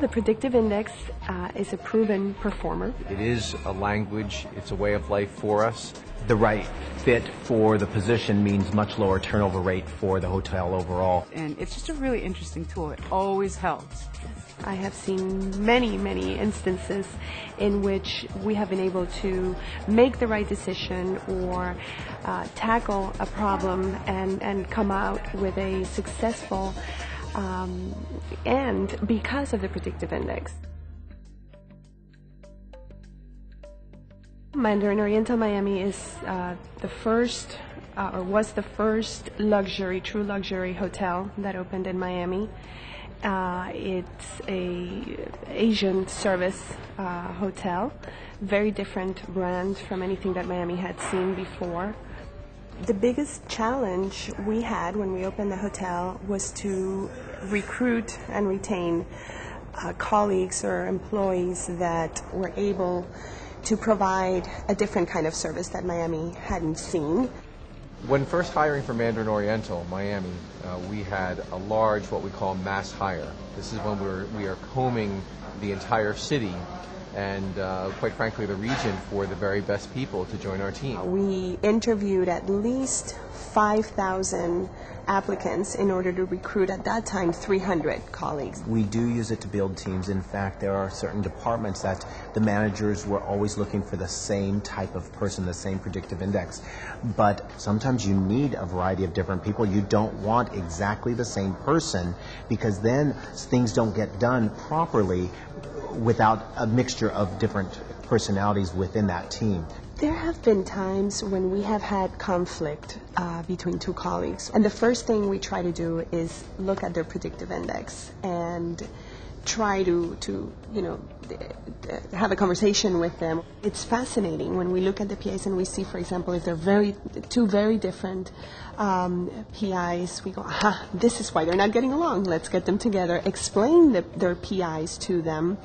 The predictive index is a proven performer. It is a language, it's a way of life for us. The right fit for the position means much lower turnover rate for the hotel overall. And it's just a really interesting tool. It always helps. I have seen many, many instances in which we have been able to make the right decision or tackle a problem and come out with a successful end because of the predictive index. Mandarin Oriental Miami is the first, or was the first true luxury hotel that opened in Miami. It's a Asian service hotel, very different brand from anything that Miami had seen before. The biggest challenge we had when we opened the hotel was to recruit and retain colleagues or employees that were able to provide a different kind of service that Miami hadn't seen. When first hiring for Mandarin Oriental, Miami, we had a large, what we call mass hire. This is when we are combing the entire city and quite frankly the region for the very best people to join our team. We interviewed at least 5,000 applicants in order to recruit at that time 300 colleagues. We do use it to build teams. In fact, there are certain departments that the managers were always looking for the same type of person, the same predictive index. But sometimes you need a variety of different people. You don't want exactly the same person because then things don't get done properly without a mixture of different personalities within that team. There have been times when we have had conflict between two colleagues, and the first thing we try to do is look at their predictive index and try to have a conversation with them. It's fascinating when we look at the PIs and we see, for example, if they're two very different PIs, we go, aha, this is why they're not getting along. Let's get them together, explain their PIs to them,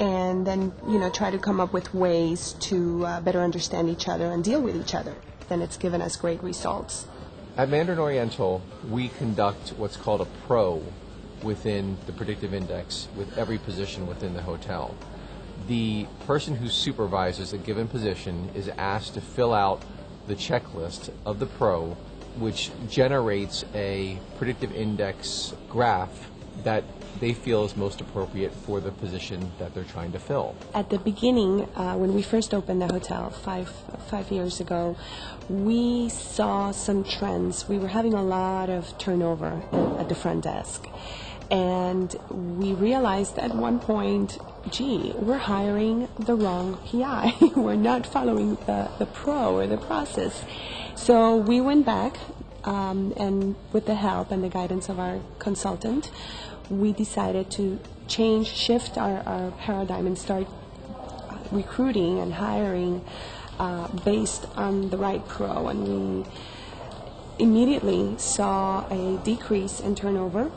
and then try to come up with ways to better understand each other and deal with each other. And it's given us great results. At Mandarin Oriental, we conduct what's called a pro within the predictive index with every position within the hotel. The person who supervises a given position is asked to fill out the checklist of the pro, which generates a predictive index graph that they feel is most appropriate for the position that they're trying to fill. At the beginning, when we first opened the hotel five years ago, we saw some trends. We were having a lot of turnover at the front desk. And we realized at one point, gee, we're hiring the wrong PI. We're not following the pro or the process. So we went back, and with the help and the guidance of our consultant, we decided to shift our paradigm and start recruiting and hiring based on the right pro. And we immediately saw a decrease in turnover.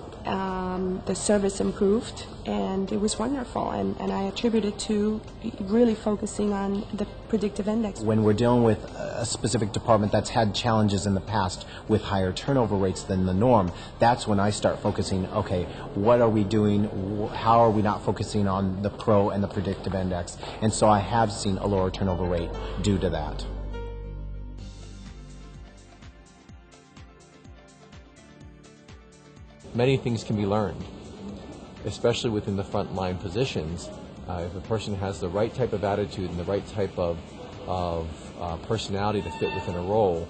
The service improved, and it was wonderful, and I attribute it to really focusing on the predictive index. When we're dealing with a specific department that's had challenges in the past with higher turnover rates than the norm, that's when I start focusing, okay, what are we doing? How are we not focusing on the pro and the predictive index? And so I have seen a lower turnover rate due to that. Many things can be learned, especially within the frontline positions. If a person has the right type of attitude and the right type of personality to fit within a role,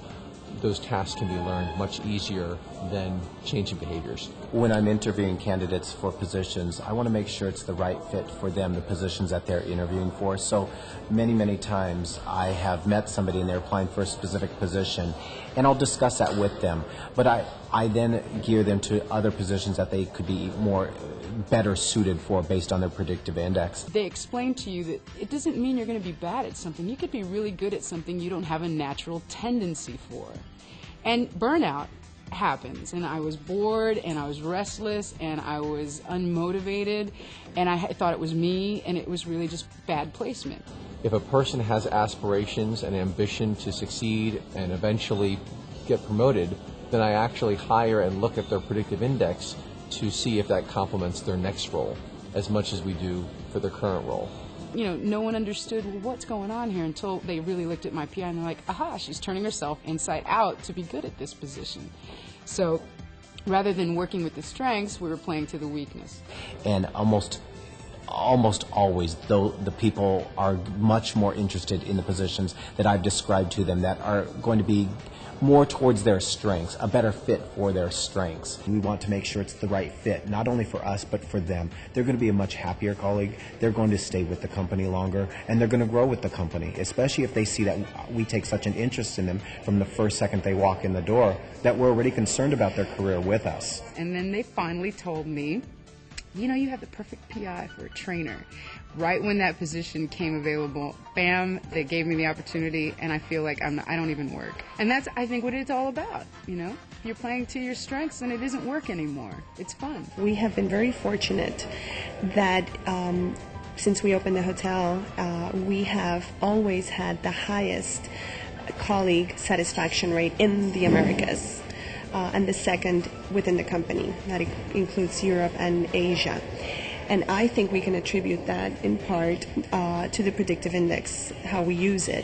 those tasks can be learned much easier than changing behaviors. When I'm interviewing candidates for positions, I want to make sure it's the right fit for them, the positions that they're interviewing for. So many times I have met somebody and they're applying for a specific position, and I'll discuss that with them. But I then gear them to other positions that they could be better suited for based on their predictive index. They explain to you that it doesn't mean you're going to be bad at something. You could be really good at something you don't have a natural tendency for. And burnout happens, and I was bored, and I was restless, and I was unmotivated, and I thought it was me, and it was really just bad placement. If a person has aspirations and ambition to succeed and eventually get promoted, then I actually hire and look at their predictive index to see if that complements their next role. as much as we do for their current role. No one understood, well, what's going on here until they really looked at my PI and they're like, aha, she's turning herself inside out to be good at this position. So rather than working with the strengths, we were playing to the weakness. And almost always, though, the people are much more interested in the positions that I've described to them that are going to be more towards their strengths, a better fit for their strengths. We want to make sure it's the right fit, not only for us, but for them. They're going to be a much happier colleague. They're going to stay with the company longer, and they're going to grow with the company, especially if they see that we take such an interest in them from the first second they walk in the door, that we're already concerned about their career with us. And then they finally told me, you have the perfect PI for a trainer. Right when that position came available, bam, they gave me the opportunity, and I feel like I don't even work. And that's, I think, what it's all about, You're playing to your strengths, and it isn't work anymore. It's fun. We have been very fortunate that since we opened the hotel, we have always had the highest colleague satisfaction rate in the Americas. And the second within the company. That includes Europe and Asia. And I think we can attribute that in part to the predictive index, how we use it.